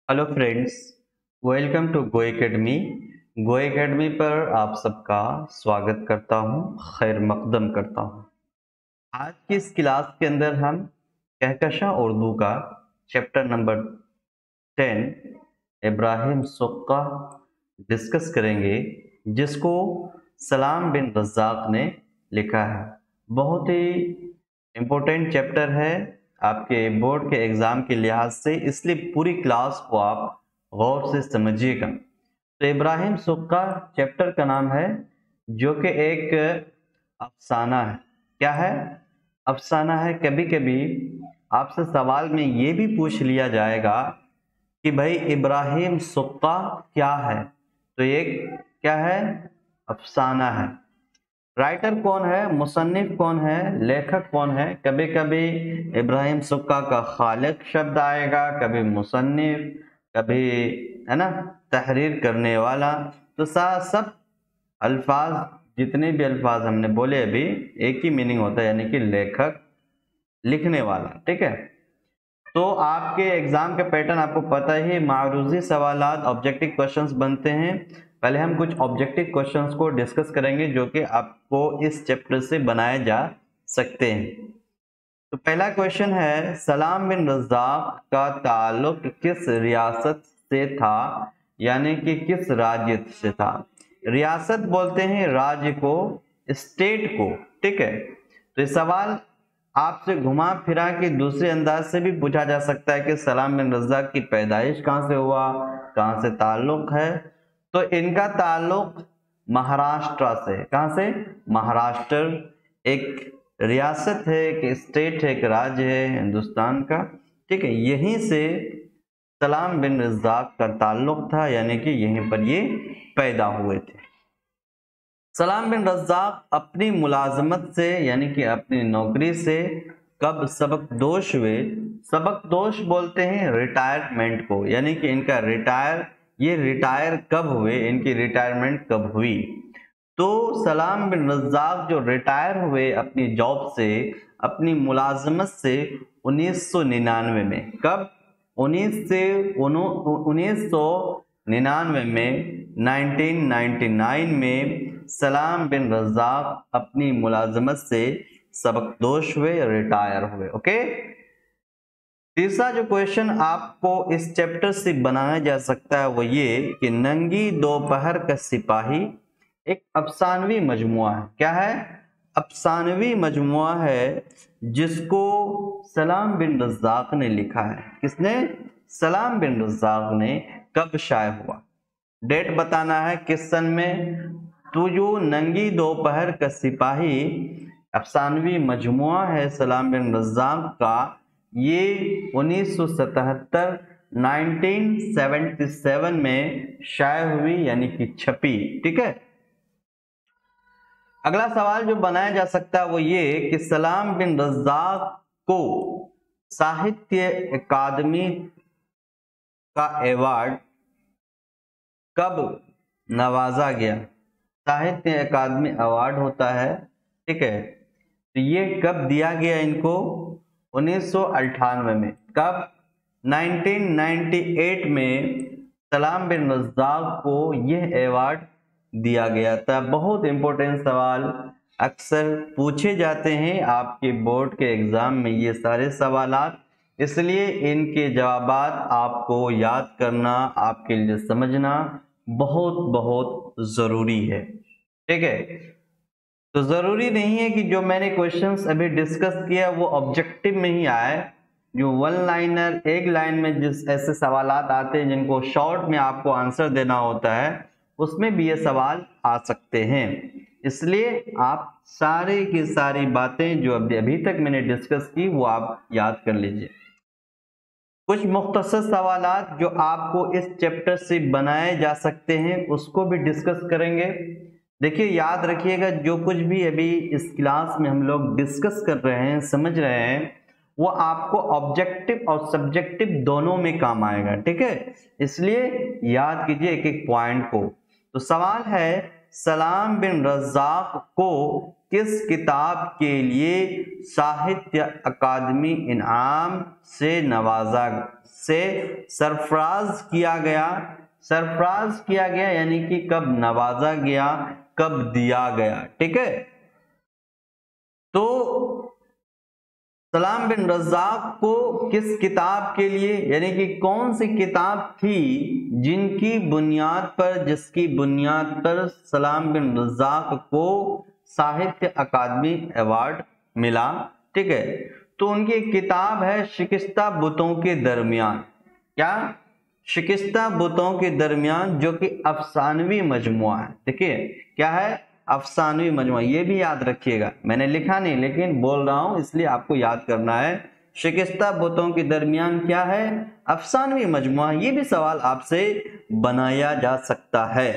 Hello friends, welcome to Go Academy. Go Academy पर आप सबका स्वागत करता हूं, खैर मकदम करता हूं। आज की इस क्लास के अंदर हम कहकशा उर्दू का चैप्टर नंबर 10 इब्राहिम सुक्का डिस्कस करेंगे, जिसको सलाम बिन रज़ाक ने लिखा है। बहुत ही इम्पोर्टेंट चैप्टर है आपके बोर्ड के एग्ज़ाम के लिहाज से, इसलिए पूरी क्लास को आप गौर से समझिएगा। तो इब्राहिम सुक्का चैप्टर का नाम है, जो कि एक अफसाना है। क्या है? अफसाना है। कभी कभी आपसे सवाल में ये भी पूछ लिया जाएगा कि भाई इब्राहिम सुक्का क्या है, तो ये क्या है? अफसाना है। राइटर कौन है, मुसन्निफ कौन है, लेखक कौन है? कभी कभी इब्राहिम सुक्का का खालिक शब्द आएगा, कभी मुसन्निफ, कभी है ना तहरीर करने वाला। तो सब अल्फाज, जितने भी अल्फाज हमने बोले अभी, एक ही मीनिंग होता है, यानी कि लेखक, लिखने वाला। ठीक है। तो आपके एग्जाम का पैटर्न आपको पता ही, मारूजी सवालात, ऑब्जेक्टिव क्वेश्चंस बनते हैं। पहले हम कुछ ऑब्जेक्टिव क्वेश्चंस को डिस्कस करेंगे जो कि आपको इस चैप्टर से बनाए जा सकते हैं। तो पहला क्वेश्चन है, सलाम बिन रज़ाक का ताल्लुक किस रियासत से था, यानी कि किस राज्य से था? रियासत बोलते हैं राज्य को, स्टेट को। ठीक है। तो ये सवाल आपसे घुमा फिरा के दूसरे अंदाज से भी पूछा जा सकता है कि सलाम बिन रज़ाक की पैदाइश कहाँ से हुआ, कहाँ से ताल्लुक है? तो इनका ताल्लुक महाराष्ट्र से। कहाँ से? महाराष्ट्र एक रियासत है, एक स्टेट है, एक राज्य है हिंदुस्तान का। ठीक है। यहीं से सलाम बिन रज़ाक का ताल्लुक था, यानी कि यहीं पर ये पैदा हुए थे। सलाम बिन रज़ाक अपनी मुलाजमत से, यानी कि अपनी नौकरी से कब सबकदोश हुए? सबकदोश बोलते हैं रिटायरमेंट को, यानी कि इनका ये रिटायर कब हुए, इनकी रिटायरमेंट कब हुई? तो सलाम बिन रज़ाक जो रिटायर हुए अपनी जॉब से, अपनी मुलाजमत से 1999 में। कब? 1999 में, 1999 में सलाम बिन रज़ाक अपनी मुलाजमत से सबकदोश हुए, रिटायर हुए। ओके। तीसरा जो क्वेश्चन आपको इस चैप्टर से बनाया जा सकता है वो ये कि नंगी दोपहर का सिपाही एक अफसानवी मजमुआ है। क्या है? अफसानवी मजमुआ है, जिसको सलाम बिन रज़ाक ने लिखा है। किसने? सलाम बिन रज़ाक ने। कब शाये हुआ? डेट बताना है, किस सन में। तो जो नंगी दोपहर का सिपाही अफसानवी मजमुआ है सलाम बिन रज़ाक का, ये 1977 1977 में शाये हुई, यानी कि छपी। ठीक है। अगला सवाल जो बनाया जा सकता है वो ये कि सलाम बिन रज़ाक को साहित्य अकादमी का अवार्ड कब नवाजा गया? साहित्य अकादमी अवार्ड होता है। ठीक है। तो ये कब दिया गया इनको? 1998 में। कब? 1998 में सलाम बिन रज़ाक को यह अवार्ड दिया गया था। बहुत इंपॉर्टेंट सवाल अक्सर पूछे जाते हैं आपके बोर्ड के एग्जाम में ये सारे सवालात, इसलिए इनके जवाबात आपको याद करना, आपके लिए समझना बहुत बहुत ज़रूरी है। ठीक है। तो ज़रूरी नहीं है कि जो मैंने क्वेश्चंस अभी डिस्कस किया वो ऑब्जेक्टिव में ही आए। जो वन लाइनर, एक लाइन में जिस ऐसे सवालात आते हैं जिनको शॉर्ट में आपको आंसर देना होता है, उसमें भी ये सवाल आ सकते हैं। इसलिए आप सारे की सारी बातें जो अभी तक मैंने डिस्कस की वो आप याद कर लीजिए। कुछ मुख्तसर सवालात जो आपको इस चैप्टर से बनाए जा सकते हैं उसको भी डिस्कस करेंगे। देखिए, याद रखिएगा, जो कुछ भी अभी इस क्लास में हम लोग डिस्कस कर रहे हैं, समझ रहे हैं, वो आपको ऑब्जेक्टिव और सब्जेक्टिव दोनों में काम आएगा। ठीक है। इसलिए याद कीजिए एक एक पॉइंट को। तो सवाल है, سلام بن رزاق کو کس کتاب کے لیے ساہتیہ اکادمی انعام سے سرفراز کیا گیا؟ سرفراز کیا گیا یعنی کہ کب نوازا گیا، کب دیا گیا، ٹھیک ہے؟ تو سلام بن رزاق کو کس کتاب کے لیے، یعنی کہ کون سی کتاب تھی جس کی بنیاد پر سلام بن رزاق کو ساہتیہ اکادمی ایوارڈ ملا، ٹھیک ہے؟ تو ان کی ایک کتاب ہے شکستہ بتوں کے درمیان. کیا؟ شکستہ بتوں کے درمیان، جو کہ افسانوی مجموعہ ہے. دیکھیے کیا ہے؟ افسانوی مجموعہ. یہ بھی یاد رکھیے گا، میں نے لکھا نہیں لیکن بول رہا ہوں اس لیے آپ کو یاد کرنا ہے. شکستہ بتوں کے درمیان کیا ہے؟ افسانوی مجموعہ. یہ بھی سوال آپ سے بنایا جا سکتا ہے.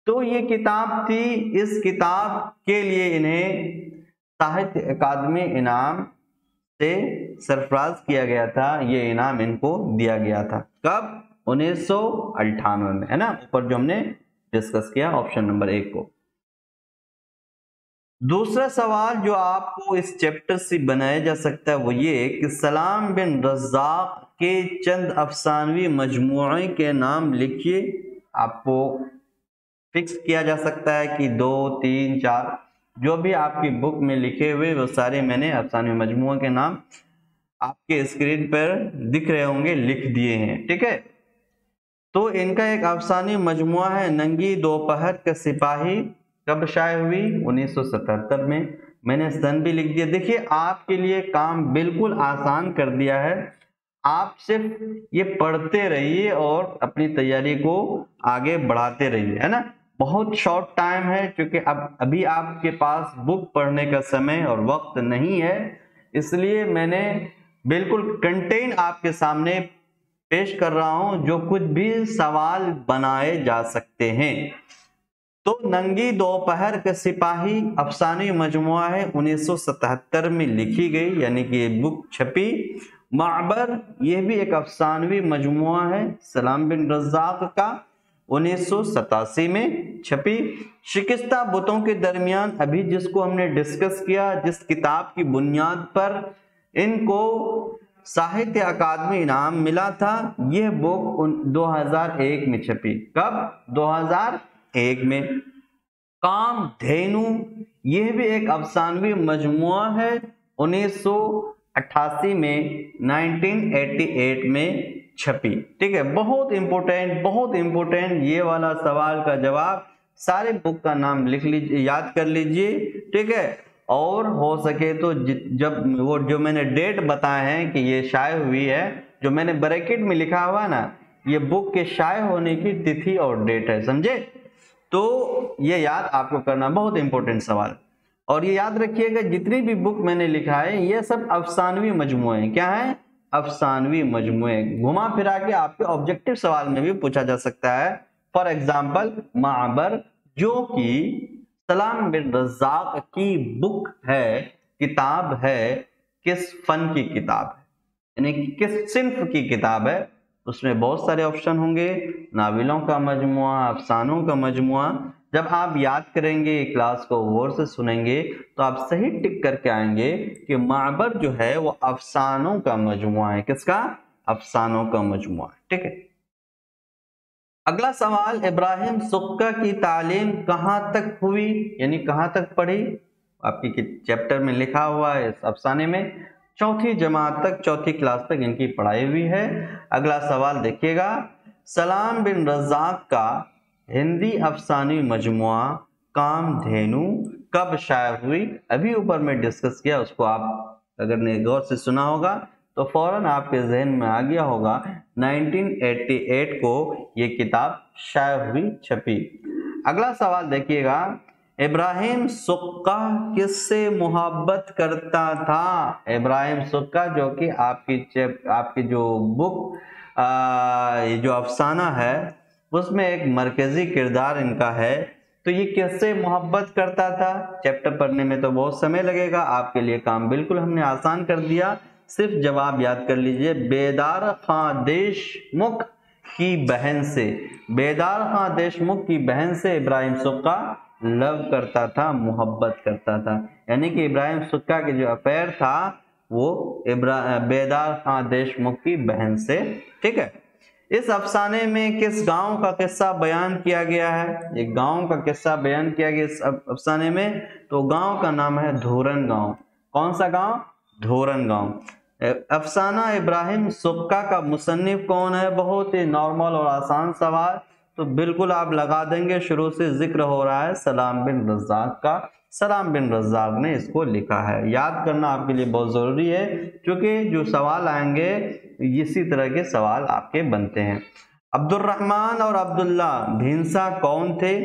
تو یہ کتاب تھی، اس کتاب کے لیے انہیں ساہتیہ اکادمی انعام سے سرفراز کیا گیا تھا. یہ انعام ان کو دیا گیا تھا کب؟ 1998 میں، ہے نا؟ اوپر جو ہم نے ڈسکس کیا آپشن نمبر 1 کو. دوسرا سوال جو آپ کو اس چیپٹر سے بنایا جا سکتا ہے وہ یہ کہ سلام بن رزاق کے چند افسانوی مجموعے کے نام لکھیے. آپ کو فکس کیا جا سکتا ہے کہ 2 3 4 جو بھی آپ کی بک میں لکھے ہوئے وہ سارے میں نے افسانوی مجموعے کے نام آپ کے اسکرین پر دکھ رہے ہوں گے، لکھ دیے ہیں، ٹھیک ہے؟ تو ان کا ایک افسانوی مجموعہ ہے ننگی دوپہر کا سپاہی. کب شائع ہوئی؟ 1977 میں. میں نے سن بھی لکھ دیا. دیکھیے آپ کے لیے کام بالکل آسان کر دیا ہے. آپ صرف یہ پڑھتے رہیے اور اپنی تیاری کو آگے بڑھاتے رہیے، ہے نا؟ بہت شارٹ ٹائم ہے کیونکہ ابھی آپ کے پاس بک پڑھنے کا سمے اور وقت نہیں ہے، اس لیے میں نے بالکل کنٹینٹ آپ کے سامنے پیش کر رہا ہوں جو کچھ بھی سوال بنائے جا سکتے ہیں. تو ننگی دوپہر کا سپاہی افسانوی مجموعہ ہے، 1977 میں لکھی گئی، یعنی کہ یہ بک چھپی. معبر یہ بھی ایک افسانوی مجموعہ ہے سلام بن رزاق کا، 1987 میں چھپی. شکستہ بتوں کے درمیان ابھی جس کو ہم نے ڈسکس کیا، جس کتاب کی بنیاد پر ان کو ساہتیہ اکادمی انعام ملا تھا، یہ بک 2001 میں چھپی. کب؟ 2001 میں. کام دھینو یہ بھی ایک افسانوی مجموعہ ہے، 1988 میں 1988 میں چھپی، ٹھیک ہے؟ بہت امپورٹنٹ یہ والا سوال کا جواب سارے بک کا نام لکھ لیجیے، یاد کر لیجیے، ٹھیک ہے؟ اور ہو سکے تو جب وہ جو میں نے ڈیٹ بتائے ہیں کہ یہ شائع ہوئی ہے، جو میں نے بریکٹ میں لکھا ہوا نا، یہ بک کے شائع ہونے کی تتھی اور ڈیٹ ہے، سمجھے؟ تو یہ یاد آپ کو کرنا، بہت امپورٹنٹ سوال. اور یہ یاد رکھیے گا جتنی بھی بک میں نے لکھا ہے یہ سب افسانوی مجموعے ہیں. کیا ہیں؟ افسانوی مجموعے. گھما پھرا کے آپ کے آبجیکٹو سوال میں بھی پوچھا جا سکتا ہے. فار ایگزامپل معبر جو کہ سلام بن رزاق کی بک ہے، کتاب ہے، کس فن کی کتاب ہے، یعنی کہ کس صنف کی کتاب ہے. اس میں بہت سارے آپشن ہوں گے، ناولوں کا مجموعہ، افسانوں کا مجموعہ. جب آپ یاد کریں گے، کلاس کو غور سے سنیں گے تو آپ صحیح ٹک کر کے آئیں گے کہ معبر جو ہے وہ افسانوں کا مجموعہ ہے. کس کا؟ افسانوں کا مجموعہ، ٹھیک ہے؟ اگلا سوال، ابراہیم سقہ کی تعلیم کہاں تک ہوئی، یعنی کہاں تک پڑھی؟ آپ کی چیپٹر میں لکھا ہوا ہے اس افسانے میں 4th جماعت تک، 4th کلاس تک ان کی پڑھائی ہوئی ہے. اگلا سوال دیکھیے گا، سلام بن رزاق کا ہندی افسانوی مجموعہ کام دھینو کب شائع ہوئی؟ ابھی اوپر میں ڈسکس کیا، اس کو آپ اگر نے غور سے سنا ہوگا تو فوراً آپ کے ذہن میں آ گیا ہوگا. 1988 کو یہ کتاب شائع ہوئی، چھپی. اگلا سوال دیکھیے گا، ابراہیم سقہ کس سے محبت کرتا تھا؟ ابراہیم سقہ جو کہ آپ کی جو بک جو افسانہ ہے اس میں ایک مرکزی کردار ان کا ہے. تو یہ کس سے محبت کرتا تھا؟ چیپٹر پڑھنے میں تو بہت سمے لگے گا، آپ کے لیے کام بالکل ہم نے آسان کر دیا. صرف جواب یاد کر لیجئے، بیدار خاں دیش مکھ की बहन से, बेदार खां देशमुख की बहन से इब्राहिम सुक्का लव करता था, मोहब्बत करता था। यानी कि इब्राहिम सुक्का के जो अफेयर था वो बेदार खां देशमुख की बहन से। ठीक है, इस अफसाने में किस गांव का किस्सा बयान किया गया है? एक गांव का किस्सा बयान किया गया इस अफसाने में, तो गांव का नाम है धोरन गांव। कौन सा गांव? धोरन गांव। अफसाना इब्राहिम सुक्का का मुसन्निफ कौन है? बहुत ही नॉर्मल और आसान सवाल, तो बिल्कुल आप लगा देंगे, शुरू से जिक्र हो रहा है सलाम बिन रज़्ज़ाक़ का। सलाम बिन रज़्ज़ाक़ ने इसको लिखा है। याद करना आपके लिए बहुत ज़रूरी है, क्योंकि जो सवाल आएंगे इसी तरह के सवाल आपके बनते हैं। अब्दुर्रहमान और अब्दुल्ला भिंसा कौन थे?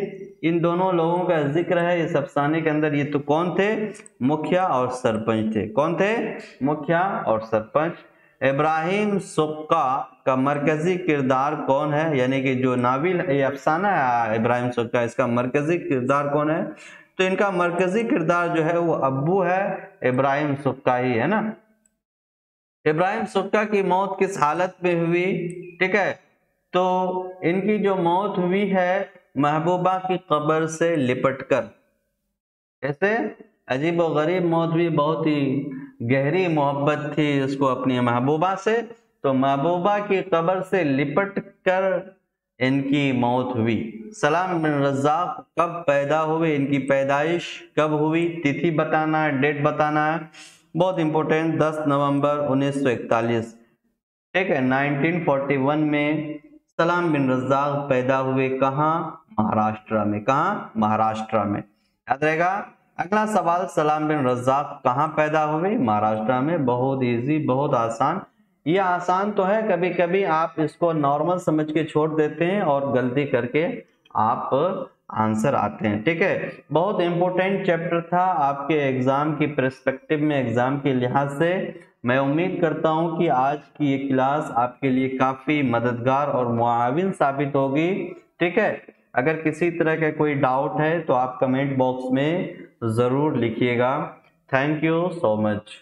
इन दोनों लोगों का जिक्र है इस अफसाने के अंदर। ये तो कौन थे? मुखिया और सरपंच थे। कौन थे? मुखिया और सरपंच। इब्राहिम सुक्का का मरकजी किरदार कौन है? यानी कि जो नाविल ये अफसाना है इब्राहिम सुक्का, इसका मरकजी किरदार कौन है? तो इनका मरकजी किरदार जो है वो अब्बू है, इब्राहिम सुक्का ही है ना। इब्राहिम सुक्का की मौत किस हालत में हुई? ठीक है, तो इनकी जो मौत हुई है महबूबा की कब्र से लिपटकर। कैसे? अजीब और गरीब मौत हुई, बहुत ही गहरी मोहब्बत थी इसको अपनी महबूबा से, तो महबूबा की कब्र से लिपट कर इनकी मौत हुई। सलाम बिन रज़्ज़ाक़ कब पैदा हुए? इनकी पैदाइश कब हुई? तिथि बताना है, डेट बताना है, बहुत इंपॉर्टेंट। 10 नवंबर 1941। ठीक है, 1941 में सलाम बिन रज़्ज़ाक़ पैदा हुए। कहाँ? महाराष्ट्र में। कहाँ? महाराष्ट्र में। याद रहेगा। अगला सवाल, सलाम बिन रज़्ज़ाक़ कहाँ पैदा हुए? महाराष्ट्र में। बहुत इजी, बहुत आसान। ये आसान तो है, कभी कभी आप इसको नॉर्मल समझ के छोड़ देते हैं और गलती करके आप आंसर आते हैं। ठीक है, बहुत इंपॉर्टेंट चैप्टर था आपके एग्जाम की पर्सपेक्टिव में, एग्जाम के लिहाज से। मैं उम्मीद करता हूं कि आज की ये क्लास आपके लिए काफी मददगार और मुआविन साबित होगी। ठीक है, अगर किसी तरह का कोई डाउट है तो आप कमेंट बॉक्स में जरूर लिखिएगा। Thank you so much.